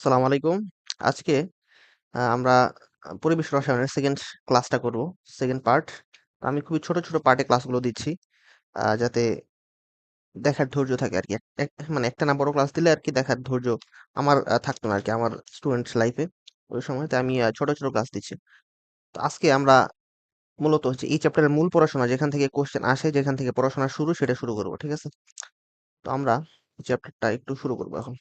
আসসালামু আলাইকুম। আজকে আমরা পরিবেশ রসায়নের সেকেন্ড ক্লাসটা করব। Second part. আমি খুবই ছোট, ছোট পার্টে ক্লাসগুলো দিচ্ছি। যাতে দেখার ধৈর্য থাকে আরকি। মানে একটানা বড় ক্লাস দিলে আরকি দেখার ধৈর্য আমার থাকতো না আরকি আমার স্টুডেন্ট লাইফে। ওই সময়তে আমি ছোট, ছোট ক্লাস দিচ্ছি। তো আজকে আমরা মূলত হচ্ছে এই চ্যাপ্টারের মূল পড়াশোনা যেখান থেকে কোয়েশ্চেন আসে, যেখান থেকে পড়াশোনা শুরু সেটা শুরু করব। ঠিক আছে? তো আমরা চ্যাপ্টারটা একটু শুরু করব এখন।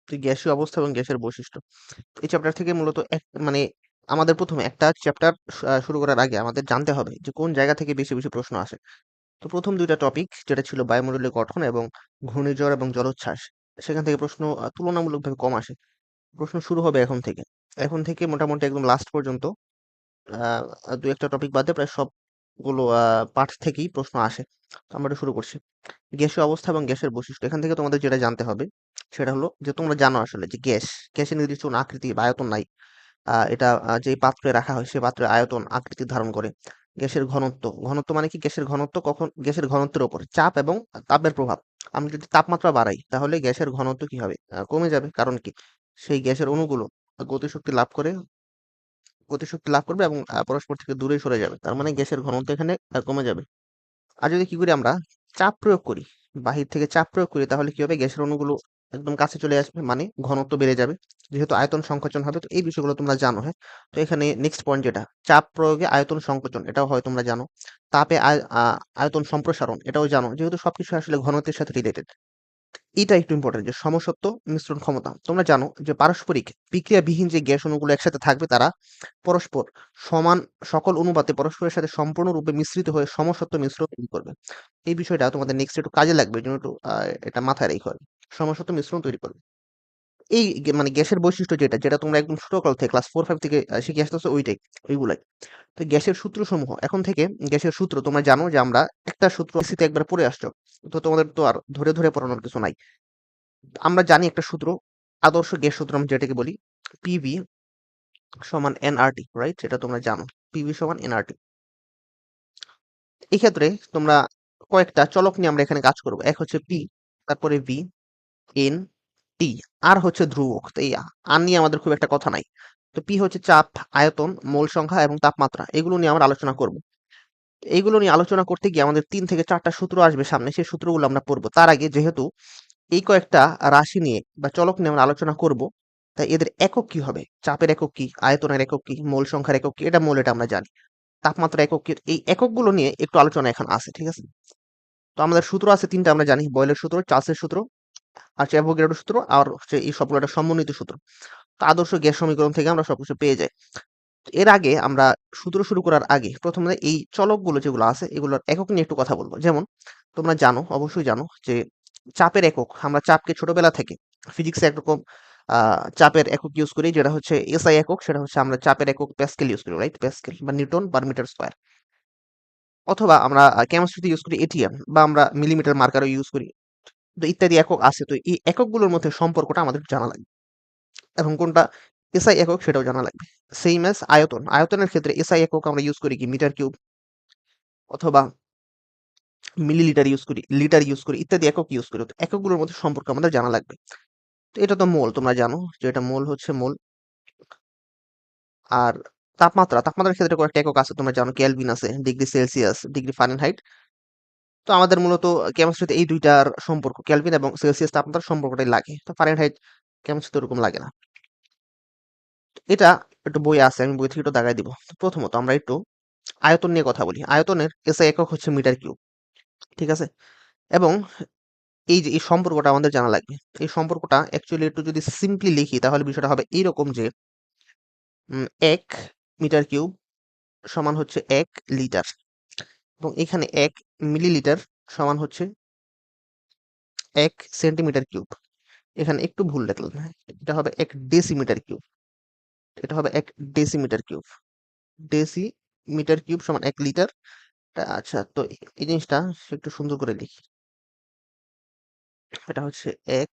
তো গ্যাসীয় অবস্থা এবং গ্যাসের বৈশিষ্ট্য। এই চ্যাপ্টার থেকে মূলত মানে আমাদের প্রথমে একটা চ্যাপ্টার শুরু করার আগে আমাদের জানতে হবে যে কোন জায়গা থেকে বেশি বেশি প্রশ্ন আসে। তো প্রথম দুইটা টপিক যেটা ছিল বায়ুমণ্ডলীয় গঠন এবং ঘূর্ণিঝড় এবং জলোচ্ছ্বাস, সেখান থেকে প্রশ্ন তুলনামূলকভাবে কম আসে। প্রশ্ন শুরু হবে এখন থেকে। এখন থেকে মোটামুটি একদম লাস্ট পর্যন্ত আহ দু একটা টপিক বাদে প্রায় সবগুলো পাঠ থেকেই প্রশ্ন আসে। তো আমরা এটা শুরু করছি। গ্যাসীয় অবস্থা এবং গ্যাসের বৈশিষ্ট্য। এখান থেকে তোমাদের যেটা জানতে হবে সেটা হলো যে তোমরা জানো আসলে যে গ্যাসের নির্দিষ্ট কোনো আকৃতি বা আয়তন নাই। এটা যেই পাত্রে রাখা হয় সে পাত্রের আয়তন আকৃতি ধারণ করে। গ্যাসের ঘনত্ব, ঘনত্ব মানে কি গ্যাসের ঘনত্ব কখন গ্যাসের ঘনত্বের উপর চাপ এবং তাপের প্রভাব। আমি যদি তাপমাত্রা বাড়াই তাহলে গ্যাসের ঘনত্ব কি হবে? কমে যাবে। কারণ কি? সেই গ্যাসের অণুগুলো গতিশক্তি লাভ করে গতিশক্তি লাভ করবে এবং পরস্পর থেকে দূরে সরে যাবে। তার মানে গ্যাসের ঘনত্ব এখানে কমে যাবে। আর যদি কি করি আমরা চাপ প্রয়োগ করি, বাহির থেকে চাপ প্রয়োগ করি তাহলে কি হবে? গ্যাসের অণুগুলো একদম কাছে চলে আসবে মানে ঘনত্ব বেড়ে যাবে। যেহেতু আয়তন সংকোচন হবে তো এই বিষয়গুলো তোমরা জানো, হ্যাঁ? তো এখানে নেক্সট পয়েন্ট যেটা চাপ প্রয়োগে আয়তন সংকোচন এটাও হয় তোমরা জানো। তাপে আয়তন সম্প্রসারণ এটাও জানো। যেহেতু সবকিছু আসলে ঘনত্বের সাথে রিলেটেড। এটা একটু ইম্পর্টেন্ট যে সমসত্ব মিশ্রণ ক্ষমতা। তোমরা জানো যে পারস্পরিক বিক্রিয়াবিহীন যে গ্যাস অণুগুলো একসাথে থাকবে তারা পরস্পর সমান সকল অনুপাতে পরস্পরের সাথে সম্পূর্ণরূপে মিশ্রিত হয়ে সমসত্ব মিশ্র তৈরি করবে। এই বিষয়টা তোমাদের নেক্সট একটু কাজে লাগবে। এজন্য একটু এটা মাথায় রেখো আরকি। সমসত্ব মিশ্রণ তৈরি করবে। এই মানে গ্যাসের বৈশিষ্ট্য যেটা তোমরা একদম ছোটকাল থেকে ক্লাস 4-5 থেকে শিখে আসতেছো ওইটাই, ওইগুলাই। তো গ্যাসের সূত্রসমূহ এখন থেকে গ্যাসের সূত্র তোমরা জানো যে আমরা একটা সূত্র এসিতে একবার পড়ে আসছো। তো তোমাদের তো আর ধরে, ধরে পড়ানোর কিছু নাই। আমরা জানি একটা সূত্র, আদর্শ গ্যাস সূত্র আমরা যেটাকে বলি পিভি সমান এনআরটি, রাইট? এটা তোমরা জানো। পিভি সমান এনআরটি। এই ক্ষেত্রে তোমরা কয়েকটা চলক নিয়ে আমরা এখানে কাজ করব। এক হচ্ছে পি, তারপরে ভি, এন, টি, আর হচ্ছে ধ্রুবক। তো এই আর নিয়ে আমাদের খুব একটা কথা নাই। তো পি হচ্ছে চাপ, আয়তন, মোল সংখ্যা এবং তাপমাত্রা। এগুলো নিয়ে আমরা আলোচনা করব। এইগুলো নিয়ে আলোচনা করতে গিয়ে আমাদের ৩ থেকে ৪ টা সূত্র আসবে সামনে। সেই সূত্রগুলো আমরা পড়ব। তার আগে যেহেতু এই কয়েকটা রাশি নিয়ে বা চলক নিয়ে আমরা আলোচনা করব, তাই এদের একক কি হবে? চাপের একক কি? আয়তনের একক কি? মোল সংখ্যার একক কি? এটা মোল, এটা আমরা জানি। তাপমাত্রার একক কি? এই এককগুলো নিয়ে একটু আলোচনা এখন আছে, ঠিক আছে? তো আমাদের সূত্র আছে ৩ টা আমরা জানি। বয়েলের সূত্র, চার্লসের সূত্র, আর হচ্ছে অ্যাভোগাড্রোর সূত্র, আর হচ্ছে এই সবগুলো একটা সমন্বিত সূত্র। তো আদর্শ গ্যাস সমীকরণ থেকে আমরা সবকিছু পেয়ে যাই। এর আগে আমরা সূত্র শুরু করার আগে প্রথমে এই চলকগুলো যেগুলো আছে এগুলোর একক নিয়ে একটু কথা বলবো। যেমন তোমরা জানো, অবশ্যই জানো যে চাপের একক, আমরা চাপকে ছোটবেলা থেকে ফিজিক্সে একরকম চাপের একক ইউজ করি যেটা হচ্ছে এসআই একক, সেটা হচ্ছে আমরা চাপের একক প্যাসকেল ইউজ করি, রাইট? প্যাসকেল বা নিউটন পার মিটার স্কয়ার। অথবা আমরা কেমিস্ট্রিতে ইউজ করি এটিএম বা আমরা মিলিমিটার মার্কারও ইউজ করি। তো ইত্যাদি একক আছে। তো এই এককগুলোর মধ্যে সম্পর্কটা আমাদের জানা লাগবে এবং কোনটা এসআই একক সেটাও জানা লাগবে। সেইম অ্যাজ আয়তন। আয়তনের ক্ষেত্রে এসআই একক আমরা ইউজ করি কি মিটার কিউব অথবা মিলিলিটার ইউজ করি, লিটার ইউজ করি, ইত্যাদি একক ইউজ করি। তো এককগুলোর মধ্যে সম্পর্ক আমাদের জানা লাগবে। তো এটা তো মোল, তোমরা জানো যে এটা মোল হচ্ছে মোল। আর তাপমাত্রার ক্ষেত্রে কয়েকটা একক আছে তোমরা জানো, কেলভিন আছে, ডিগ্রি সেলসিয়াস, ডিগ্রি ফারেনহাইট। তো আমাদের মূলত কেমিস্ট্রিতে এই দুইটার সম্পর্ক কেলভিন এবং সেলসিয়াস তাপমাত্রার সম্পর্কটাই লাগে। তো ফারেনহাইট কেমিস্ট্রিতে ওরকম লাগে না। এটা একটু বই আছে, আমি বই থেকে একটু দাগাই দিব। প্রথমত আমরা একটু আয়তন নিয়ে কথা বলি। আয়তনের এসআই একক হচ্ছে মিটার কিউব, ঠিক আছে? এবং এই যে এই সম্পর্কটা আমাদের জানা লাগবে। এই সম্পর্কটা অ্যাকচুয়ালি একটু যদি সিম্পলি লিখি তাহলে বিষয়টা হবে এইরকম যে ১ মিটার কিউব সমান হচ্ছে ১ লিটার এবং এখানে ১ মিলিলিটার সমান হচ্ছে ১ সেন্টিমিটার কিউব। এখানে একটু ভুল লিখলাম, হ্যাঁ? এটা হবে ১ ডেসিমিটার কিউব। এটা হবে ১ ডেসিমিটার কিউব। ডেসিমিটার কিউব সমান ১ লিটার। আচ্ছা, তো এই জিনিসটা একটু সুন্দর করে লিখি। এটা হচ্ছে ১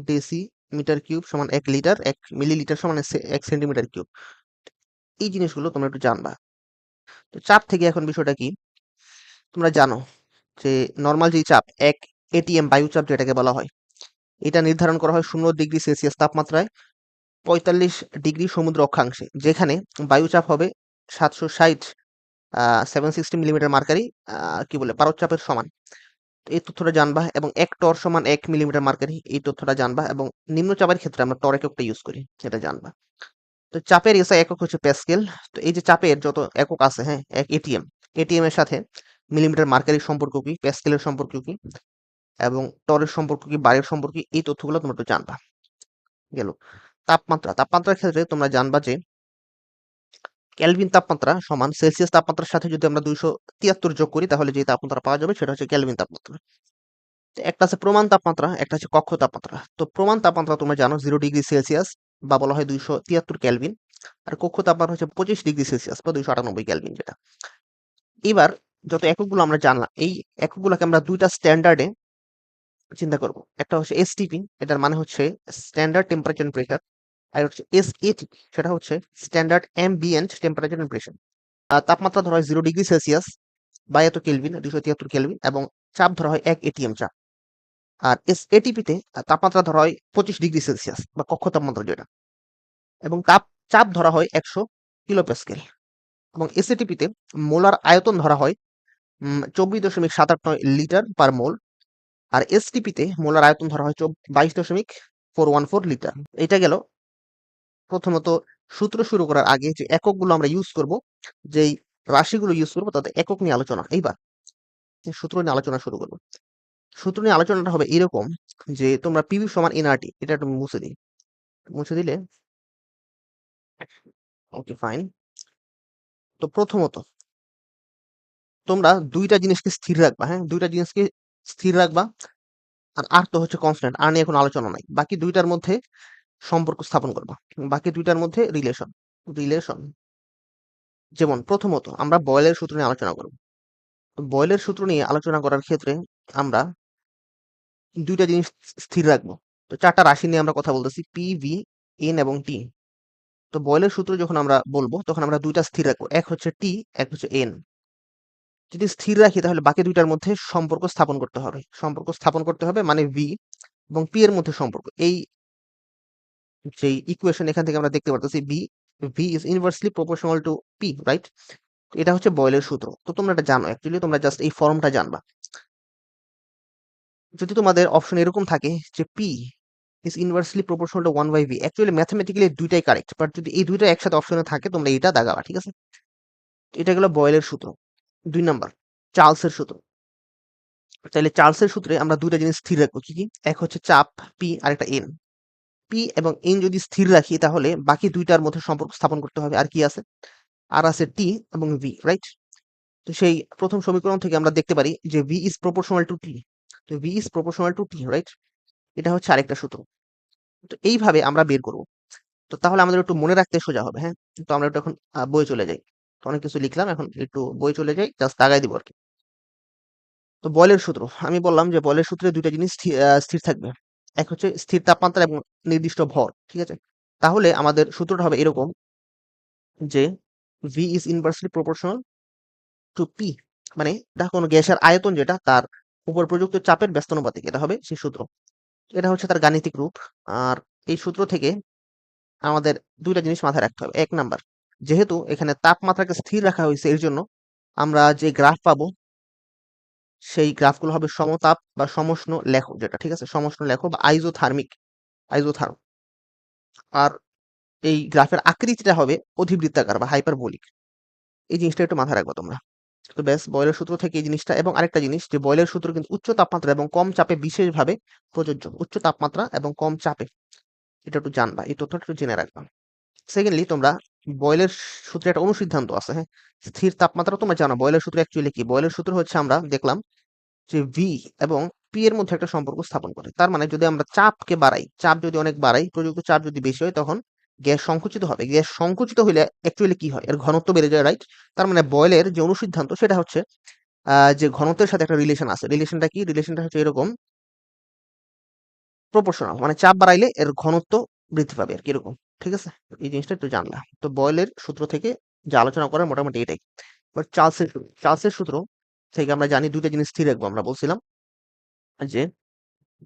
ডেসিমিটার কিউব সমান ১ লিটার, ১ মিলিলিটার সমান ১ সেন্টিমিটার কিউব। এই জিনিসগুলো তোমরা একটু জানবা। তো চাপ থেকে এখন বিষয়টা কি? তোমরা জানো যে নরমাল যেই চাপ ১ এটিএম বায়ুচাপ যেটাকে বলা হয়, এটা নির্ধারণ করা হয় 0°C তাপমাত্রায় 45° সমুদ্র অক্ষাংশে, যেখানে বায়ুচাপ হবে 760 মিলিমিটার কি বলে পারদচাপের সমান। এই তথ্যটা জানবা, এবং 1 টর সমান 1 মিলিমিটার মার্কারি, এই তথ্যটা জানবা, এবং নিম্নচাপের ক্ষেত্রে আমরা টর এককটা ইউজ করি সেটা জানবা। তো চাপের এসআই একক হচ্ছে প্যাসকেল। তো এই যে চাপের যত একক আছে, হ্যাঁ, এক এটিএম এর সাথে মিলিমিটার মার্কারির সম্পর্ক কি, প্যাসকেলের সম্পর্ক কি, এবং টরের সম্পর্ক কি, বারের সম্পর্ক কি, এই তথ্যগুলো তোমরা একটু জানবা। গেল। তাপমাত্রার ক্ষেত্রে তোমরা জানবা যে কেলভিন তাপমাত্রা সমান সেলসিয়াস তাপমাত্রার সাথে যদি আমরা 273 যোগ করি তাহলে যে তাপমাত্রা পাওয়া যাবে সেটা হচ্ছে কেলভিন তাপমাত্রা। একটা আছে প্রমাণ তাপমাত্রা, একটা হচ্ছে কক্ষ তাপমাত্রা। তো প্রমাণ তাপমাত্রা তোমরা জানো 0°C বা বলা হয় 273 কেলভিন, আর কক্ষ তাপমাত্রা হচ্ছে 25°C বা 298 কেলভিন যেটা। এবার যত এককগুলো আমরা জানলাম, এই এককগুলোকে আমরা দুইটা স্ট্যান্ডার্ডে চিন্তা করব। একটা হচ্ছে এসটিপি, এটার মানে হচ্ছে স্ট্যান্ডার্ড টেম্পারেচার এন্ড প্রেসার, আর হচ্ছে এসএটি, সেটা হচ্ছে standard ambient temperature and pressure. তাপমাত্রা ধরা হয় 0°C বা এত কেলভিন, 273 কেলভিন, এবং চাপ ধরা হয় 1 এটিএম চাপ। আর এটিপিতে তাপমাত্রা ধরা হয় 25°C বা কক্ষ তাপমাত্রা যেটা, এবং চাপ ধরা হয় 100 কিলোপ্যাসকেল। এবং এসএটিপিতে মোলার আয়তন ধরা হয় 24.789 লিটার পার মোল, আর এসটিপিতে মোলার আয়তন ধরা হয় 22.414 লিটার। এটা গেল প্রথমত সূত্র শুরু করার আগে যে এককগুলো আমরা ইউজ করব, যেই রাশিগুলো ইউজ করবো তাদের একক নিয়ে আলোচনা। এইবার সূত্র নিয়ে আলোচনা শুরু করবো। সূত্র নিয়ে আলোচনাটা হবে এরকম যে তোমরা পিভি সমান এনআরটি, এটা একটু মুছে দিই, মুছে দিলে ওকে ফাইন। তো প্রথমত তোমরা দুইটা জিনিসকে স্থির রাখবা, হ্যাঁ, দুইটা জিনিসকে স্থির রাখবা। আর তো হচ্ছে কনস্ট্যান্ট, আর নিয়ে এখন আলোচনা নাই। বাকি দুইটার মধ্যে সম্পর্ক স্থাপন করবা, বাকি দুইটার মধ্যে রিলেশন রিলেশন যেমন প্রথমত আমরা বয়েলের সূত্র নিয়ে আলোচনা করব। বয়েলের সূত্র নিয়ে আলোচনা করার ক্ষেত্রে আমরা দুইটা জিনিস স্থির রাখবো। তো চারটা রাশি নিয়ে আমরা কথা বলতেছি, পি, ভি, এন এবং টি। তো বয়েলের সূত্র যখন আমরা বলবো তখন আমরা দুইটা স্থির রাখবো, এক হচ্ছে টি, এক হচ্ছে এন। যদি স্থির রাখি তাহলে বাকি দুইটার মধ্যে সম্পর্ক স্থাপন করতে হবে। মানে ভি এবং পি এর মধ্যে সম্পর্ক। এই যে ইকুয়েশন এখান থেকে আমরা দেখতে পারতেছি V is inversely proportional to P, right? এটা হচ্ছে বয়েলের সূত্র। তো তোমরা এটা জানো, অ্যাকচুয়ালি তোমরা জাস্ট এই ফর্মটা জানবা। যদি তোমাদের অপশন এরকম থাকে যে P is inversely proportional to 1/v, actually mathematically দুইটাই কারেক্ট, বাট যদি এই দুইটা একসাথে অপশনে থাকে তোমরা এটা দাগাবা, ঠিক আছে? এটা গেল বয়েলের সূত্র। 2 নাম্বার চার্লসের সূত্র। তাহলে চার্লসের সূত্রে আমরা দুইটা জিনিস স্থির রাখবো, কি কি? এক হচ্ছে চাপ পি, আর একটা এন। পি এবং এন যদি স্থির রাখি তাহলে বাকি দুইটার মধ্যে সম্পর্ক স্থাপন করতে হবে। আর কি আছে? আর আছে টি এবং ভি, রাইট? তো সেই প্রথম সমীকরণ থেকে আমরা দেখতে পারি যে ভি ইজ প্রপোর্শনাল টু টি। তো V is proportional to T, right? এটা হচ্ছে আরেকটা সূত্র। তো এইভাবে আমরা বের করব। তো তাহলে আমাদের একটু মনে রাখতে সোজা হবে, হ্যাঁ? তো আমরা একটু এখন বই চলে যাই। তো অনেক কিছু লিখলাম, এখন একটু বই চলে যাই, জাস্ট দাগাই দিব আরকি। তো বয়লের সূত্র, আমি বললাম যে বয়লের সূত্রে দুইটা জিনিস স্থির থাকবে। এক হচ্ছে স্থির তাপমাত্রা এবং নির্দিষ্ট ভর, ঠিক আছে? তাহলে আমাদের সূত্রটা হবে এরকম যে V is inversely proportional to P, মানে এটা কোনো গ্যাসের আয়তন যেটা তার উপর প্রযুক্ত চাপের ব্যস্তানুপাতিক, এটা হবে সেই সূত্র। এটা হচ্ছে তার গাণিতিক রূপ। আর এই সূত্র থেকে আমাদের দুইটা জিনিস মাথায় রাখতে হবে। এক নাম্বার, যেহেতু এখানে তাপমাত্রাকে স্থির রাখা হয়েছে এর জন্য আমরা যে গ্রাফ পাবো সেই গ্রাফগুলো হবে সমতাপ বা সমষ্ণ লেখো যেটা, ঠিক আছে? সমষ্ণ লেখো বা আইজোথার্ম। আর এই গ্রাফের আকৃতিটা হবে অধিবৃত্তাকার বা হাইপারবোলিক। এই জিনিসটা একটু মাথায় রাখবো তোমরা। তো ব্যাস, বয়লের সূত্র থেকে এই জিনিসটা। এবং আরেকটা জিনিস যে বয়লের সূত্র কিন্তু উচ্চ তাপমাত্রা এবং কম চাপে বিশেষভাবে প্রযোজ্য। উচ্চ তাপমাত্রা এবং কম চাপে, এটা একটু জানবা, এই তথ্যটা একটু জেনে রাখবা। সেকেন্ডলি তোমরা বয়লের সূত্রে একটা অনুসিদ্ধান্ত আছে, হ্যাঁ, স্থির তাপমাত্রা তোমরা জানো। বয়লের সূত্র অ্যাকচুয়ালি কি? বয়লের সূত্র হচ্ছে আমরা দেখলাম যে ভি এবং পি এর মধ্যে একটা সম্পর্ক স্থাপন করে। তার মানে যদি আমরা চাপকে বাড়াই, চাপ যদি অনেক বাড়াই, প্রযুক্ত চাপ যদি বেশি হয়, তখন গ্যাস সংকুচিত হবে। গ্যাস সংকুচিত হইলে অ্যাকচুয়ালি কি হয়? এর ঘনত্ব বেড়ে যায়, রাইট? তার মানে বয়েলের যে অনুসিদ্ধান্ত সেটা হচ্ছে যে ঘনত্বের সাথে একটা রিলেশন আছে। রিলেশনটা কি? রিলেশনটা হচ্ছে এরকম, প্রপোর্শনাল, মানে চাপ বাড়াইলে এর ঘনত্ব বৃদ্ধি পাবে আর কি, এরকম। ঠিক আছে? এই জিনিসটা একটু জানলা। তো বয়েলের সূত্র থেকে যে আলোচনা করার মোটামুটি এটাই। বাট চার্লসের সূত্র থেকে আমরা জানি দুইটা জিনিস স্থির রাখবো, আমরা বলছিলাম যে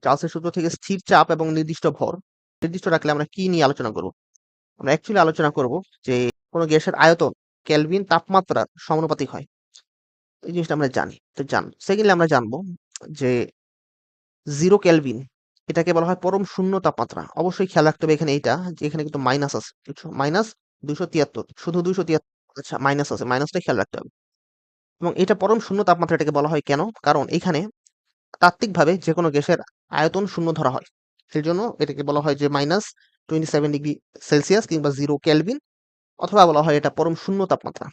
চার্লসের সূত্র থেকে স্থির চাপ এবং নির্দিষ্ট ভর নির্দিষ্ট রাখলে আমরা কি নিয়ে আলোচনা করব? আমরা অ্যাকচুয়ালি আলোচনা করব যে কোনো গ্যাসের আয়তন কেলভিন তাপমাত্রার সমানুপাতিক হয়। এই জিনিসটা আমরা জানি। তো সেকেন্ডলি আমরা জানবো যে 0 কেলভিন এটাকে বলা হয় পরম শূন্য তাপমাত্রা। অবশ্যই খেয়াল রাখতে হবে এখানে এইটা যে এখানে কিন্তু মাইনাস আছে। বুঝছো? -273 শুধু 273 আচ্ছা মাইনাস আছে। মাইনাসটা খেয়াল রাখতে হবে। এবং এটা পরম শূন্য তাপমাত্রা এটাকে বলা হয় কেন? কারণ এখানে তাত্ত্বিকভাবে যেকোনো গ্যাসের আয়তন শূন্য ধরা হয়। সেজন্য এটাকে বলা হয় যে -27°C কিংবা 0 কেলভিন অথবা বলা হয় এটা পরম শূন্য তাপমাত্রা।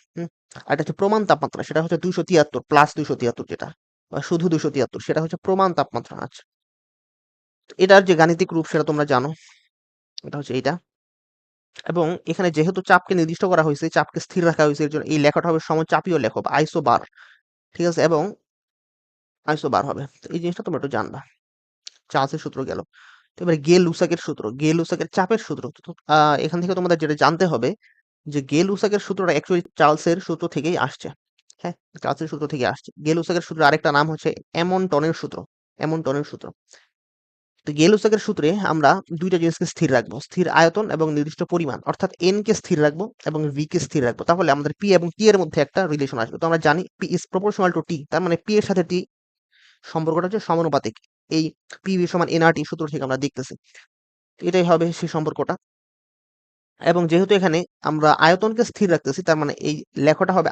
আর এটা হচ্ছে প্রমাণ তাপমাত্রা। সেটা হচ্ছে 273 প্লাস 273 যেটা বা শুধু 273 সেটা হচ্ছে প্রমাণ তাপমাত্রা। আচ্ছা। এটার যে গাণিতিক রূপ সেটা তোমরা জানো। এটা হচ্ছে এইটা। এবং এখানে যেহেতু চাপকে নির্দিষ্ট করা হয়েছে, চাপকে স্থির রাখা হয়েছে এর জন্য এই লেখাটা হবে সমচাপীয় লেখ বা আইসোবার। ঠিক আছে? এবং আইসোবার হবে। তো এই জিনিসটা তোমরা একটু জানবা। চার্লসের সূত্র গেল। তো এবারে গে-লুসাকের সূত্র। গে-লুসাকের চাপের সূত্র। তো এখান থেকে তোমাদের যেটা জানতে হবে যে গে-লুসাকের সূত্রটা অ্যাকচুয়ালি চার্লসের সূত্র থেকেই আসছে। হ্যাঁ? চার্লসের সূত্র থেকে আসছে। গে-লুসাকের সূত্রের আরেকটা নাম হচ্ছে এমনটনের সূত্র। এমনটনের সূত্র। তো গে-লুসাকের সূত্রে আমরা ২ টা জিনিসকে স্থির রাখবো। স্থির আয়তন এবং নির্দিষ্ট পরিমাণ। অর্থাৎ n কে স্থির রাখবো এবং v কে স্থির রাখবো। তাহলে আমাদের p এবং t এর মধ্যে একটা রিলেশন আসবে। তো আমরা জানি p is proportional to t। তার মানে p এর সাথে t সম্পর্কটা হচ্ছে সমানুপাতিক। এই PV সমান nRT সূত্র থেকে আমরা দেখতেছি। এটাই হবে সেই সম্পর্কটা। এবং যেহেতু এখানে আমরা আয়তনকে স্থির রাখতেছি তার মানে এই লেখাটা হবে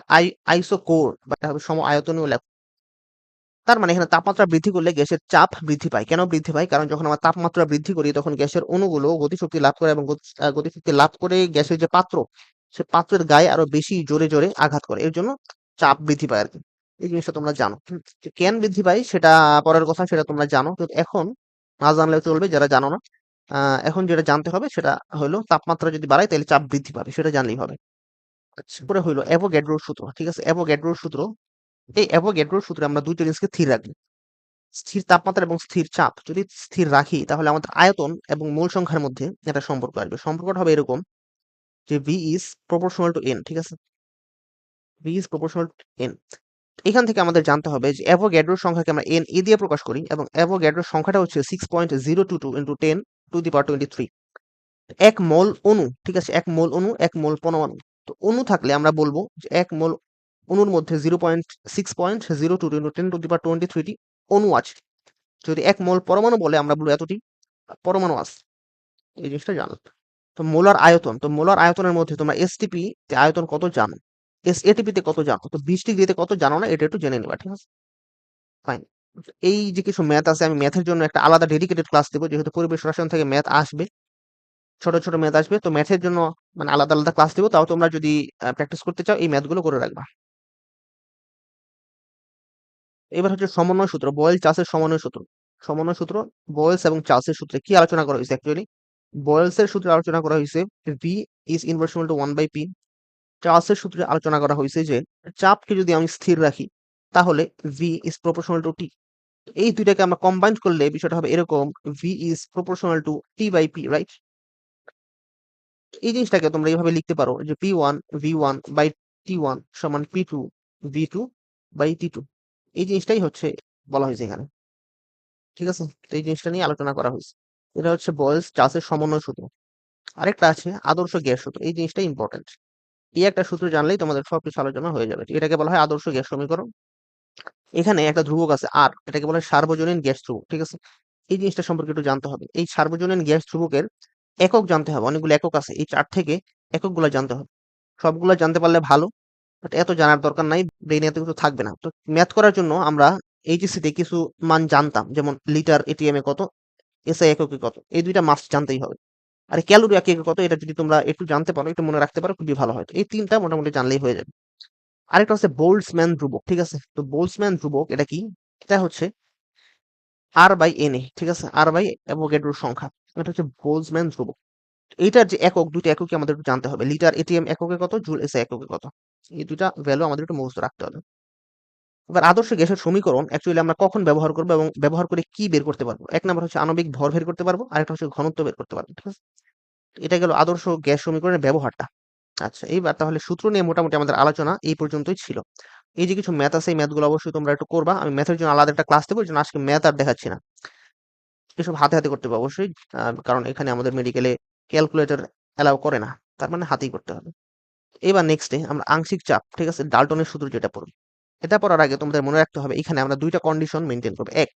আইসোকোর বা এটা হবে সম আয়তনীয় লেখ। তার মানে এখানে তাপমাত্রা বৃদ্ধি করলে গ্যাসের চাপ বৃদ্ধি পায়। কেন বৃদ্ধি পায়? কারণ যখন আমরা তাপমাত্রা বৃদ্ধি করি তখন গ্যাসের অণুগুলো গতিশক্তি লাভ করে এবং গতিশক্তি লাভ করে গ্যাসের যে পাত্র সে পাত্রের গায়ে আরো বেশি জোরে জোরে আঘাত করে। এর জন্য চাপ বৃদ্ধি পায় আরকি। এই জিনিসটা তোমরা জানো। কেন বৃদ্ধি পায় সেটা পরের কথা, সেটা তোমরা জানো। কিন্তু এখন না জানলেও চলবে যারা জানো না। এখন যেটা জানতে হবে সেটা হলো তাপমাত্রা যদি বাড়ায় তাহলে চাপ বৃদ্ধি পাবে। সেটা জানলেই হবে। আচ্ছা। পরে হইলো অ্যাভোগাড্রোর সূত্র। ঠিক আছে? অ্যাভোগাড্রোর সূত্র। এই অ্যাভোগাড্রোর সূত্রে আমরা ২ টা জিনিসকে স্থির রাখবো। স্থির তাপমাত্রা এবং স্থির চাপ যদি স্থির রাখি তাহলে আমাদের আয়তন এবং মোল সংখ্যার মধ্যে একটা সম্পর্ক আসবে। সম্পর্কটা হবে এরকম যে V is proportional to N। ঠিক আছে? V is proportional to N। এখান থেকে আমাদের জানতে হবে যে অ্যাভোগাড্রোর সংখ্যাকে আমরা NA দিয়ে প্রকাশ করি এবং অ্যাভোগাড্রোর সংখ্যাটা হচ্ছে 6.022 into 10 to the power 23। ১ মোল অণু, ঠিক আছে? ১ মোল অণু, ১ মোল পরমাণু। তো অণু থাকলে আমরা বলবো যে ১ মোল অণুর মধ্যে 6.02 into 10 to the power 23 টি অণু আছে। যদি ১ মোল পরমাণু বলে আমরা বলবো এতটি পরমাণু আছে। এই জিনিসটা জানো। তো মোলার আয়তন। তো মোলার আয়তনের মধ্যে তোমরা এসটিপি তে আয়তন কত জানো? এসএটিপি তে কত জানো? তো ২০ ডিগ্রিতে কত জানো না এটা একটু জেনে নিবা। ঠিক আছে? ফাইন। এই যে কিছু ম্যাথ আছে আমি ম্যাথের জন্য একটা আলাদা ডেডিকেটেড ক্লাস দেব যেহেতু পরিবেশ রসায়ন থেকে ম্যাথ আসবে। ছোট, ছোট ম্যাথ আসবে। তো ম্যাথের জন্য মানে আলাদা, আলাদা ক্লাস দিব। তাও তোমরা যদি প্র্যাকটিস করতে চাও এই ম্যাথগুলো করে রাখবা। এবার হচ্ছে সমন্বয় সূত্র। বয়েল-চার্লসের সমন্বয় সূত্র। সমন্বয় সূত্র বয়েলস এবং চার্লসের সূত্রে কি আলোচনা করা হইছে অ্যাকচুয়ালি? বয়েলসের সূত্রে আলোচনা করা হইছে V is inverse equal to 1/P। চার্লসের সূত্রে আলোচনা করা হইছে যে চাপকে যদি আমি স্থির রাখি তাহলে V is proportional to T। এই ২ টাকে আমরা কম্বাইন করলে বিষয়টা হবে এরকম V is proportional to T/P, right? এই জিনিসটাকে তোমরা এভাবে লিখতে পারো যে P1 V1/T1 সমান P2 V2/T2। এই জিনিসটাই হচ্ছে বলা হয়েছে এখানে। ঠিক আছে? তো এই জিনিসটা নিয়ে আলোচনা করা হইছে। এটা হচ্ছে বয়েলস-চার্লসের সমন্বয় সূত্র। আরেকটা আছে আদর্শ গ্যাস সূত্র। এই জিনিসটা ইম্পোর্টেন্ট। এই একটা সূত্র জানলেই তোমাদের সবকিছু আলোচনা হয়ে যাবে। এটাকে বলা হয় আদর্শ গ্যাস সমীকরণ। এখানে একটা ধ্রুবক আছে R, এটাকে বলা হয় সার্বজনীন গ্যাস ধ্রুবক। ঠিক আছে? এই জিনিসটা সম্পর্কে একটু জানতে হবে। এই সার্বজনীন গ্যাস ধ্রুবকের একক জানতে হবে। অনেকগুলো একক আছে। এই ৪ থেকে এককগুলা জানতে হবে। সবগুলা জানতে পারলে ভালো। বাট এত জানার দরকার নাই। ব্রেইনে এত কিছু থাকবে না। তো ম্যাথ করার জন্য আমরা এইচএসসি তে কিছু মান জানতাম। যেমন লিটার এটিএম এ কত, এসআই এককে কত। এই ২ টা মাস্ট জানতেই হবে। আর ক্যালোরি এককে কত এটা যদি তোমরা একটু জানতে পারো, একটু মনে রাখতে পারো খুবই ভালো হয়। তো এই ৩ টা মোটামুটি জানলেই হয়ে যাবে। আরেকটা হচ্ছে বোল্টজম্যান ধ্রুবক। ঠিক আছে? তো বোল্টজম্যান ধ্রুবক এটা কি? এটা হচ্ছে R/NA। ঠিক আছে? R/ অ্যাভোগাড্রোর সংখ্যা। এটা হচ্ছে বোল্টজম্যান ধ্রুবক। এইটার যে একক ২ টা এককই আমাদের একটু জানতে হবে। লিটার এটিএম এককে কত, জুল এসআই এককে কত। এই ২ টা ভ্যালু আমাদের একটু মুখস্থ রাখতে হবে। এবার আদর্শ গ্যাসের সমীকরণ অ্যাকচুয়ালি আমরা কখন ব্যবহার করব এবং ব্যবহার করে কি বের করতে পারবো? ১ নাম্বার হচ্ছে আণবিক ভর বের করতে পারবো। আরেকটা হচ্ছে ঘনত্ব বের করতে পারবো। ঠিক আছে? এটা গেল আদর্শ গ্যাস সমীকরণের ব্যবহারটা। আচ্ছা, এইবার তাহলে সূত্র নিয়ে মোটামুটি আমাদের আলোচনা এই পর্যন্তই ছিল। এই যে কিছু ম্যাথ আছে, এই ম্যাথগুলো অবশ্যই তোমরা একটু করবা। আমি ম্যাথের জন্য আলাদা একটা ক্লাস দেবো, এই জন্য আজকে ম্যাথ আর দেখাচ্ছি না। এসব হাতে হাতে করতে হবে অবশ্যই, কারণ এখানে আমাদের মেডিকেলে ক্যালকুলেটর অ্যালাউ করে না, তার মানে হাতেই করতে হবে। এবার নেক্সটে আমরা আংশিক চাপ, ঠিক আছে, ডাল্টনের সূত্র যেটা পড়ব। এটা পড়ার আগে তোমাদের মনে রাখতে হবে এখানে আমরা দুইটা কন্ডিশন মেনটেন করবো। এক,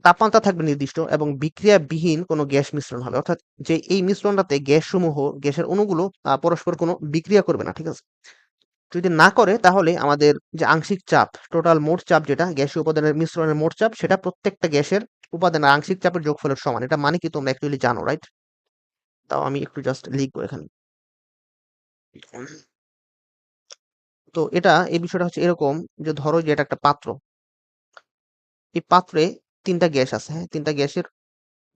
তাপমাত্রা থাকবে নির্দিষ্ট এবং বিক্রিয়াবিহীন কোনো গ্যাস মিশ্রণ হবে, অর্থাৎ যে এই মিশ্রণটাতে গ্যাসের অণুগুলো পরস্পর কোনো বিক্রিয়া করবে না, ঠিক আছে। যদি না করে তাহলে আমাদের যে আংশিক চাপ, টোটাল মোট চাপ যেটা গ্যাসীয় উপাদানের মিশ্রণের মোট চাপ, সেটা প্রত্যেকটা গ্যাসের উপাদানের আংশিক চাপের যোগফলের সমান। এটা মানে কি তোমরা অ্যাকচুয়ালি জানো, রাইট? তাও আমি একটু জাস্ট লিখবো এখানে। তো এই বিষয়টা হচ্ছে এরকম যে ধরো যে এটা একটা পাত্র, এই পাত্রে তিনটা গ্যাস আছে, হ্যাঁ, তিনটা গ্যাসের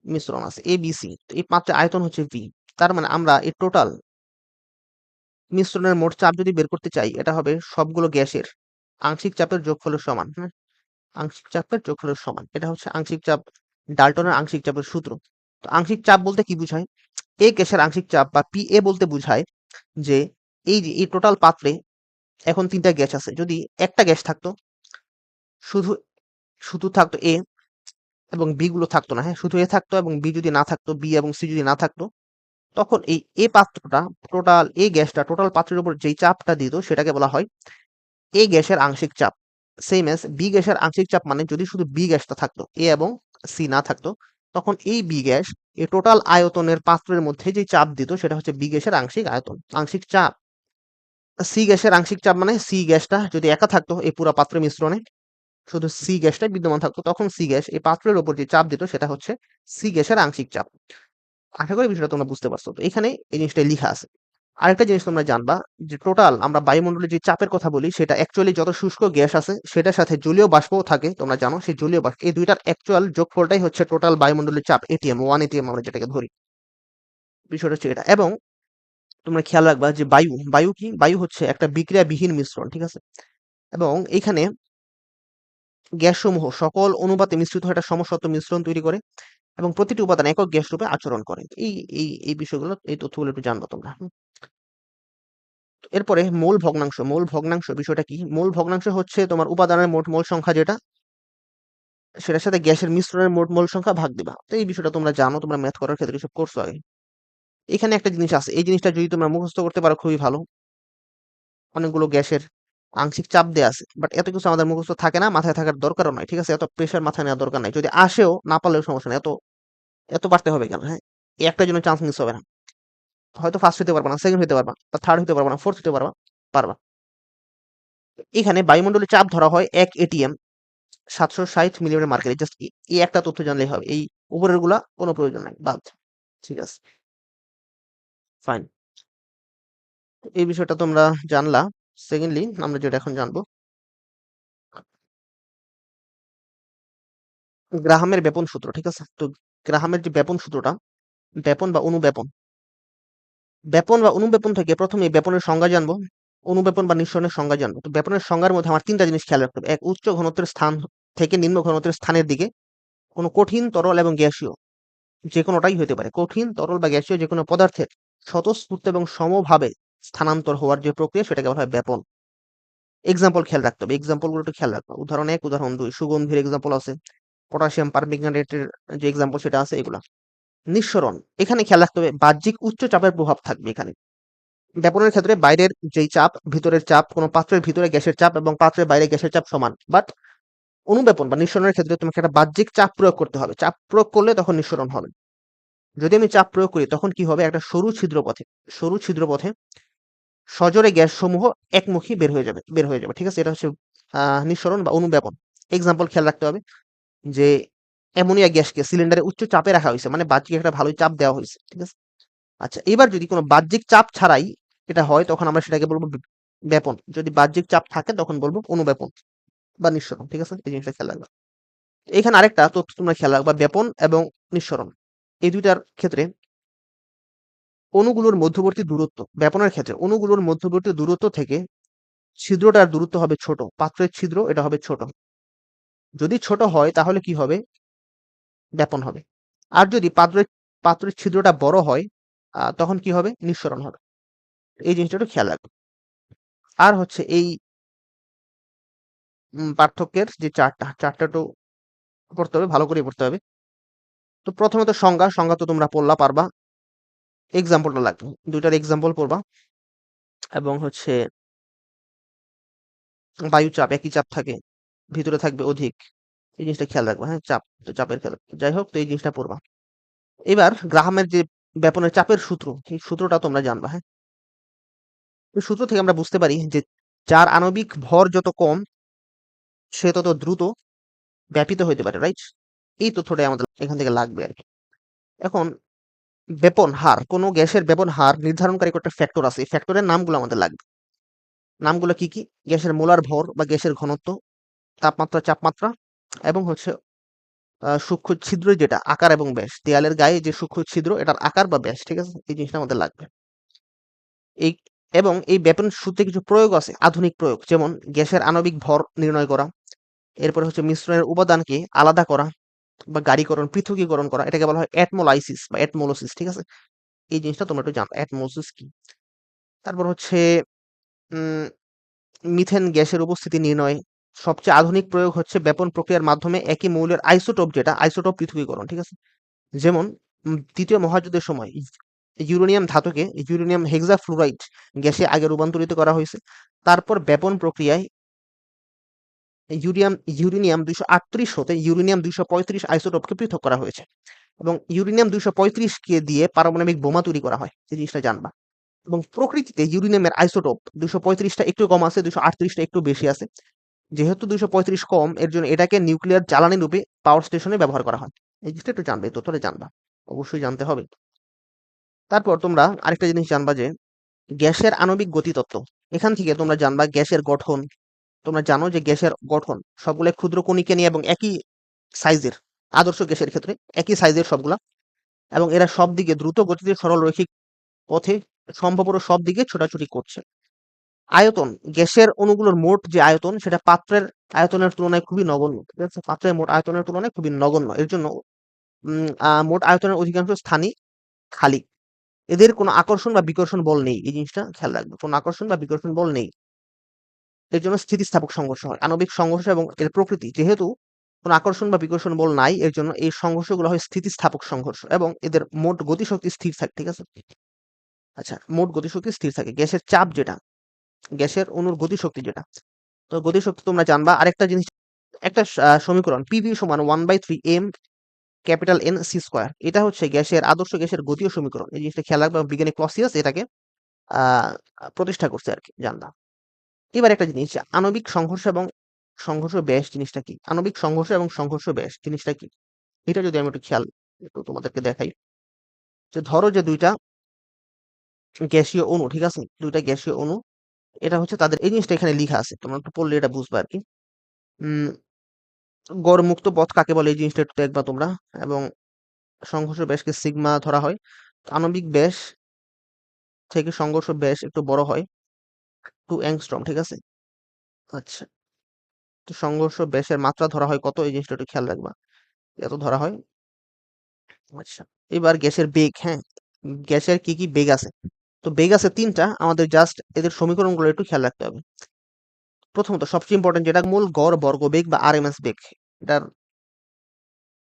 মিশ্রণ আছে এ বি সি। তো এই পাত্রের আয়তন হচ্ছে ভি। তার মানে আমরা এই টোটাল মিশ্রণের মোট চাপ যদি বের করতে চাই, এটা হবে সবগুলো গ্যাসের আংশিক চাপের যোগফলের সমান। হ্যাঁ, আংশিক চাপের যোগফলের সমান, এটা হচ্ছে আংশিক চাপ, ডাল্টনের আংশিক চাপের সূত্র। তো আংশিক চাপ বলতে কি বোঝায়? এ গ্যাসের আংশিক চাপ বা পি এ বলতে বোঝায় যে এই টোটাল পাত্রে এখন তিনটা গ্যাস আছে, যদি একটা গ্যাস থাকতো, শুধু শুধু থাকতো এ এবং বি গুলো থাকতো না, হ্যাঁ, শুধু এ থাকতো এবং বি যদি না থাকতো, বি এবং সি যদি না থাকতো, তখন এই এ পাত্রটা, টোটাল এ গ্যাসটা টোটাল পাত্রের উপর যেই চাপটা দিত সেটাকে বলা হয় এ গ্যাসের আংশিক চাপ। সেম এস বি গ্যাসের আংশিক চাপ মানে যদি শুধু বি গ্যাসটা থাকতো, এ এবং সি না থাকতো, তখন এই বি গ্যাস এই টোটাল আয়তনের পাত্রের মধ্যে যে চাপ দিত সেটা হচ্ছে বি গ্যাসের আংশিক আয়তন, আংশিক চাপ। সি গ্যাসের আংশিক চাপ মানে সি গ্যাসটা যদি একা থাকতো এই পুরো পাত্রের মিশ্রণে, শুধু সি গ্যাসটাই বিদ্যমান থাকতো, তখন সি গ্যাস এই পাত্রের উপর যে চাপ দিত সেটা হচ্ছে সি গ্যাসের আংশিক চাপ। আশা করি বিষয়টা তোমরা বুঝতে পারছো। তো এখানে এই জিনিসটাই লিখা আছে। আরেকটা জিনিস তোমরা জানবা যে টোটাল আমরা বায়ুমণ্ডলে যে চাপের কথা বলি সেটা অ্যাকচুয়ালি যত শুষ্ক গ্যাস আছে সেটার সাথে জলীয় বাষ্পও থাকে, তোমরা জানো। সেই জলীয় বাষ্প, এই দুইটার অ্যাকচুয়াল যোগফলটাই হচ্ছে টোটাল বায়ুমণ্ডলের চাপ, এটিএম 1 ATM আমরা যেটাকে ধরি। বিষয়টা হচ্ছে এটা। এবং তোমরা খেয়াল রাখবা যে বায়ু কি, বায়ু হচ্ছে একটা বিক্রিয়াবিহীন মিশ্রণ, ঠিক আছে। এবং এখানে গ্যাসসমূহ সকল অনুপাতে মিশ্রিত হয়ে একটা সমসত্ব মিশ্রণ তৈরি করে এবং প্রতিটি উপাদান একক গ্যাস রূপে আচরণ করে। এই এই এই বিষয়গুলো, এই তথ্যগুলো একটু জানবো তোমরা। এরপরে মূল ভগ্নাংশ বিষয়টা কি? মূল ভগ্নাংশ হচ্ছে তোমার উপাদানের মোট মোল সংখ্যা যেটা, সেটার সাথে গ্যাসের মিশ্রণের মোট মোল সংখ্যা ভাগ দিবা। তো এই বিষয়টা তোমরা জানো, তোমরা ম্যাথ করার ক্ষেত্রে সব করছো আগে। এখানে একটা জিনিস আছে, এই জিনিসটা যদি তোমরা মুখস্থ করতে পারো খুবই ভালো। অনেকগুলো গ্যাসের আংশিক চাপ দেয়া আছে, বাট এত কিছু আমাদের মুখস্থ থাকে না, মাথায় থাকার দরকারও নাই, ঠিক আছে। এত প্রেশার মাথায় নেওয়ার দরকার নাই, যদি আসেও না পারলেও সমস্যা নেই। এত এত পারতে হবে কেন? হ্যাঁ, এই একটার জন্য চান্স মিস হবে না। হয়তো ফার্স্ট হতে পারবা না, সেকেন্ড হতে পারবা, বা থার্ড হতে পারবা না, ফোর্থ হতে পারবা, পারবা। এখানে বায়ুমণ্ডলের চাপ ধরা হয় 1 ATM 760 মিলিমিটার মার্কারি। জাস্ট এই একটা তথ্য জানলেই হবে, এই উপরের গুলা কোনো প্রয়োজন নাই, বাদ। ঠিক আছে, ফাইন। এই বিষয়টা তোমরা জানলা। সেকেন্ডলি আমরা যেটা এখন জানবো, গ্রাহামের ব্যাপন সূত্র, ঠিক আছে। তো গ্রাহামের যে ব্যাপন সূত্রটা, ব্যাপন বা অনুব্যাপন, ব্যাপন বা অনুব্যাপন থেকে প্রথমে ব্যাপনের সংজ্ঞা জানবো, অনুব্যাপন বা নিঃসরণের সংজ্ঞা জানবো। তো ব্যাপনের সংজ্ঞার মধ্যে আমার তিনটা জিনিস খেয়াল রাখতে হবে। এক, উচ্চ ঘনত্বের স্থান থেকে নিম্ন ঘনত্বের স্থানের দিকে কোনো কঠিন, তরল এবং গ্যাসীয় যে কোনোটাই হতে পারে, কঠিন, তরল বা গ্যাসীয় যে কোনো পদার্থের স্বতঃস্ফূর্ত এবং সমভাবে স্থানান্তর হওয়ার যে প্রক্রিয়া সেটাকে বলা হয় ব্যাপন। এক্সাম্পল খেয়াল রাখতে হবে, এক্সাম্পল গুলো একটু খেয়াল রাখবো। উদাহরণ 1, উদাহরণ 2, সুগন্ধির এক্সাম্পল আছে, পটাশিয়াম পারম্যাঙ্গানেটের যে এক্সাম্পল সেটা আছে, এগুলা। নিঃসরণ, এখানে খেয়াল রাখতে হবে বাহ্যিক উচ্চ চাপের প্রভাব থাকবে এখানে। ব্যাপনের ক্ষেত্রে বাইরের যেই চাপ, ভিতরের চাপ, কোনো পাত্রের ভিতরে গ্যাসের চাপ এবং পাত্রের বাইরে গ্যাসের চাপ সমান। বাট অনুব্যাপন বা নিঃসরণের ক্ষেত্রে তোমাকে একটা বাহ্যিক চাপ প্রয়োগ করতে হবে, চাপ প্রয়োগ করলে তখন নিঃসরণ হবে। যদি আমি চাপ প্রয়োগ করি তখন কি হবে, একটা সরু ছিদ্র পথে সজোরে গ্যাস সমূহ একমুখী বের হয়ে যাবে, ঠিক আছে। এটা হচ্ছে নিঃসরণ বা অনুব্যাপন। এক্সাম্পল খেয়াল রাখতে হবে যে অ্যামোনিয়া গ্যাসকে সিলিন্ডারে উচ্চ চাপে রাখা হয়েছে, মানে বাহ্যিক একটা ভালোই চাপ দেওয়া হয়েছে, ঠিক আছে। আচ্ছা, এবার যদি কোনো বাহ্যিক চাপ ছাড়াই এটা হয় তখন আমরা সেটাকে বলবো ব্যাপন। যদি বাহ্যিক চাপ থাকে তখন বলবো অনুব্যাপন বা নিঃসরণ, ঠিক আছে। এই জিনিসটা খেয়াল রাখবা। এখানে আরেকটা তথ্য তোমরা খেয়াল রাখবা, ব্যাপন এবং নিঃসরণ এই দুইটার ক্ষেত্রে অণুগুলোর মধ্যবর্তী দূরত্ব, ব্যাপনের ক্ষেত্রে অণুগুলোর মধ্যবর্তী দূরত্ব থেকে ছিদ্রটার দূরত্ব হবে ছোট, পাত্রের ছিদ্র এটা হবে ছোট। যদি ছোট হয় তাহলে কি হবে, ব্যাপন হবে। আর যদি পাত্রের ছিদ্রটা বড় হয় তখন কি হবে, নিঃসরণ হবে। এই জিনিসটা একটু খেয়াল রাখবে। আর হচ্ছে পার্থক্যের যে চারটা একটু পড়তে হবে, ভালো করে পড়তে হবে। তো প্রথমে তো সংজ্ঞা তো তোমরা পড়লা, পারবা। এক্সাম্পলটা লাগবে, দুইটার এক্সাম্পল পড়বা। এবং হচ্ছে বায়ু চাপ, একই চাপ থাকে, ভিতরে থাকবে অধিক, এই জিনিসটা খেয়াল রাখবা। হ্যাঁ, চাপ, তো চাপের খেয়াল, যাই হোক, তো এই জিনিসটা পড়বা। এবার গ্রাহামের যে ব্যাপনের চাপের সূত্র, এই সূত্রটা তোমরা জানবা। হ্যাঁ, এই সূত্র থেকে আমরা বুঝতে পারি যে যার আণবিক ভর যত কম, সে তত দ্রুত ব্যাপিত হইতে পারে, রাইট? এই তথ্যটাই আমাদের এখান থেকে লাগবে আর কি। এখন ব্যাপন হার, কোনো গ্যাসের ব্যাপন হার নির্ধারণকারী কয়েকটা ফ্যাক্টর আছে, এই ফ্যাক্টরের নামগুলো আমাদের লাগবে। নামগুলো কি কি? গ্যাসের মোলার ভর বা গ্যাসের ঘনত্ব, তাপমাত্রা, চাপমাত্রা, এবং হচ্ছে সূক্ষ্ম ছিদ্র, যেটা আকার এবং ব্যাস, দেয়ালের গায়ে যে সূক্ষ্ম ছিদ্র, এটার আকার বা ব্যাস, ঠিক আছে? এই জিনিসটা আমাদের লাগবে। এই এবং এই ব্যাপন সূত্রে কিছু প্রয়োগ আছে, আধুনিক প্রয়োগ, যেমন গ্যাসের আণবিক ভর নির্ণয় করা, এরপরে হচ্ছে মিশ্রণের উপাদানকে আলাদা করা বা গাড়িকরণ, পৃথকীকরণ করা, এটাকে বলা হয় অ্যাটমোলাইসিস বা অ্যাটমোলোসিস, ঠিক আছে? এই জিনিসটা তোমরা একটু জানো, অ্যাটমোলোসিস কি। তারপর হচ্ছে উম মিথেন গ্যাসের উপস্থিতি নির্ণয়। সবচেয়ে আধুনিক প্রয়োগ হচ্ছে ব্যাপন প্রক্রিয়ার মাধ্যমে একই মৌলের আইসোটোপ, যেটা আইসোটোপ পৃথকীকরণ, ঠিক আছে? যেমন দ্বিতীয় মহাযুদ্ধের সময় ইউরেনিয়াম ধাতুকে ইউরেনিয়াম হেক্সাফ্লুরাইড গ্যাসে আগে রূপান্তরিত করা হয়েছে। তারপর ব্যাপন প্রক্রিয়ায় ইউরেনিয়াম 238 হতে ইউরেনিয়াম 235 আইসোটোপকে পৃথক করা হয়েছে, এবং ইউরেনিয়াম 235 কে দিয়ে পারমাণবিক বোমা তৈরি করা হয়, এই জিনিসটা জানবা। এবং প্রকৃতিতে ইউরেনিয়ামের আইসোটোপ 235টা একটু কম আছে, 238টা একটু বেশি আছে। যেহেতু 235 কম, এর জন্য এটাকে নিউক্লিয়ার জ্বালানি রূপে পাওয়ার স্টেশনে ব্যবহার করা হয়। এই জিনিসটা একটু জানবে, তথ্যটা জানবা, অবশ্যই জানতে হবে। তারপর তোমরা আরেকটা জিনিস জানবা যে গ্যাসের আণবিক গতিতত্ত্ব। এখান থেকে তোমরা জানবা গ্যাসের গঠন। তোমরা জানো যে গ্যাসের গঠন সবগুলো ক্ষুদ্র কণিকা নিয়ে এবং একই সাইজের, আদর্শ গ্যাসের ক্ষেত্রে একই সাইজের সবগুলা, এবং এরা সব দিকে দ্রুত গতিতে সরল রৈখিক পথে সম্ভবত সব দিকে ছোটাছুটি করছে। আয়তন, গ্যাসের অণুগুলোর মোট যে আয়তন, সেটা পাত্রের আয়তনের তুলনায় খুবই নগণ্য, ঠিক আছে? পাত্রের মোট আয়তনের তুলনায় খুবই নগণ্য। এর জন্য মোট আয়তনের অধিকাংশ স্থানই খালি। এদের কোনো আকর্ষণ বা বিকর্ষণ বল নেই, এই জিনিসটা খেয়াল রাখবে, কোনো আকর্ষণ বা বিকর্ষণ বল নেই। এর জন্য স্থিতিস্থাপক সংঘর্ষ হয়, আণবিক সংঘর্ষ, এবং এর প্রকৃতি যেহেতু কোনো আকর্ষণ বা বিকর্ষণ বল নাই, এর জন্য এই সংঘর্ষগুলো হয় স্থিতিস্থাপক সংঘর্ষ, এবং এদের মোট গতিশক্তি স্থির থাকে, ঠিক আছে? আচ্ছা, মোট গতিশক্তি স্থির থাকে। গ্যাসের চাপ যেটা, গ্যাসের অণুর গতিশক্তি যেটা, তো গতিশক্তি তোমরা জানবা। আরেকটা জিনিস, একটা সমীকরণ পিভি সমান 1/3 m capital N C square, এটা হচ্ছে গ্যাসের আদর্শ গ্যাসের গতীয় সমীকরণ। এই জিনিসটা খেয়াল রাখবে, বিজ্ঞানী ক্লসিয়াস এটাকে আহ প্রতিষ্ঠা করছে আর কি, জানবা। এবার একটা জিনিস, আণবিক সংঘর্ষ এবং সংঘর্ষ ব্যাস জিনিসটা কি? আণবিক সংঘর্ষ এবং সংঘর্ষ ব্যাস জিনিসটা কি? এটা যদি আমি একটু খেয়াল একটু তোমাদেরকে দেখাই, যে ধরো যে দুইটা গ্যাসীয় অণু, ঠিক আছে? দুইটা গ্যাসীয় অণু, এটা হচ্ছে তাদের, এই জিনিসটা এখানে লিখা আছে, তোমরা একটু পড়লে এটা বুঝবা আর কি। উম গড় মুক্ত পথ কাকে বলে, এই জিনিসটা একটু দেখবা তোমরা। এবং সংঘর্ষ ব্যাসকে সিগমা ধরা হয়। আণবিক ব্যাস থেকে সংঘর্ষ ব্যাস একটু বড় হয়, 2 অ্যাংস্ট্রম, ঠিক আছে? আচ্ছা, তো সংঘর্ষ ব্যাসের মাত্রা ধরা হয় কত, এই জিনিসটা একটু খেয়াল রাখবা, এত ধরা হয়। আচ্ছা, এবার গ্যাসের বেগ। হ্যাঁ, গ্যাসের কি কি বেগ আছে? তো বেগ আছে তিনটা, আমাদের জাস্ট এদের সমীকরণগুলো একটু খেয়াল রাখতে হবে। প্রথমত সবচেয়ে ইম্পর্টেন্ট, যেটা মূল গড় বর্গবেগ বা আরএমএস বেগ, এটার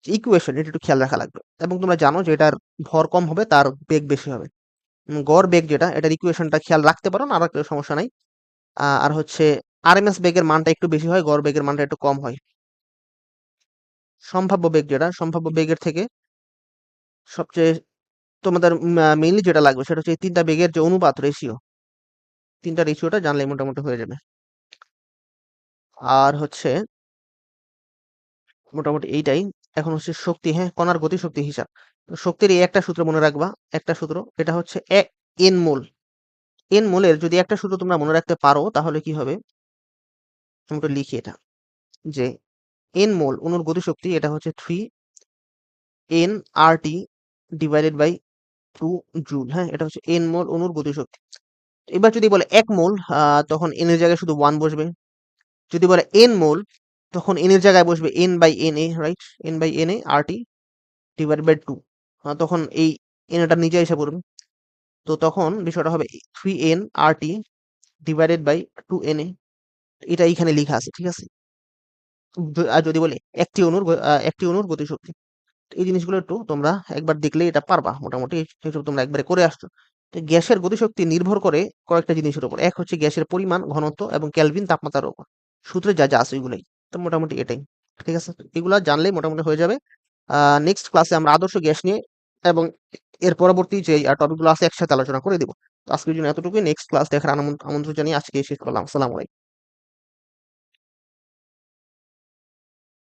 ইকুয়েশন, এটা একটু খেয়াল রাখা লাগবে। এবং তোমরা জানো যে এটার ভর কম হবে, তার বেগ বেশি হবে। গড় বেগ যেটা, এটার ইকুয়েশনটা খেয়াল রাখতে পারো না, রাখলে সমস্যা নাই। আর হচ্ছে আরএমএস বেগের মানটা একটু বেশি হয়, গড় বেগের মানটা একটু কম হয়। সম্ভাব্য বেগ যেটা, সম্ভাব্য বেগের থেকে সবচেয়ে তোমাদের মেইনলি যেটা লাগবে, সেটা হচ্ছে এই তিনটা বেগের যে অনুপাত, রেশিও, তিনটা রেশিওটা জানলে মোটামুটি হয়ে যাবে। আর হচ্ছে মোটামুটি এইটাই। এখন হচ্ছে শক্তি। হ্যাঁ, কণার গতিশক্তি হিসাব। তো শক্তির এই একটা সূত্র মনে রাখবা, একটা সূত্র, এটা হচ্ছে এন মোল। এন মোলের যদি একটা সূত্র তোমরা মনে রাখতে পারো, তাহলে কি হবে, আমি একটু লিখি এটা, যে এন মোল অণুর গতিশক্তি, এটা হচ্ছে 3 nRT ডিভাইডেড বাই 2 জুল। হ্যাঁ, এটা হচ্ছে এন মোল অণুর গতিশক্তি। এবার যদি বলে 1 মোল, তখন এন এর জায়গায় শুধু 1 বসবে। যদি বলে এন মোল, তখন এন এর জায়গায় বসবে n/na, right? n/na RT divided by 2, তখন এই এটা নিচে এসে পড়বে। তো তখন বিষয়টা হবে 3nRT ডিভাইডেড বাই 2na, এটা এইখানে লেখা আছে, ঠিক আছে? আর যদি বলি একটি অণুর গতিশক্তি, এই জিনিসগুলো একটু তোমরা একবার দেখলেই এটা পারবা মোটামুটি, সেসব তোমরা একবারে করে আসছো। তো গ্যাসের গতিশক্তি নির্ভর করে কয়েকটা জিনিসের উপর। এক হচ্ছে গ্যাসের পরিমাণ, ঘনত্ব এবং কেলভিন তাপমাত্রার উপর। সূত্রে যা যা আছে ওইগুলাই। তো মোটামুটি এটাই। ঠিক আছে, তো এগুলা জানলেই মোটামুটি হয়ে যাবে। নেক্সট ক্লাসে আমরা আদর্শ গ্যাস নিয়ে এবং এর পরবর্তী যে টপিকগুলো আছে একসাথে আলোচনা করে দিব। তো আজকের জন্য এতটুকুই। নেক্সট ক্লাস দেখার আমন্ত্রণ জানিয়ে আজকে শেষ করলাম। আসসালামু আলাইকুম।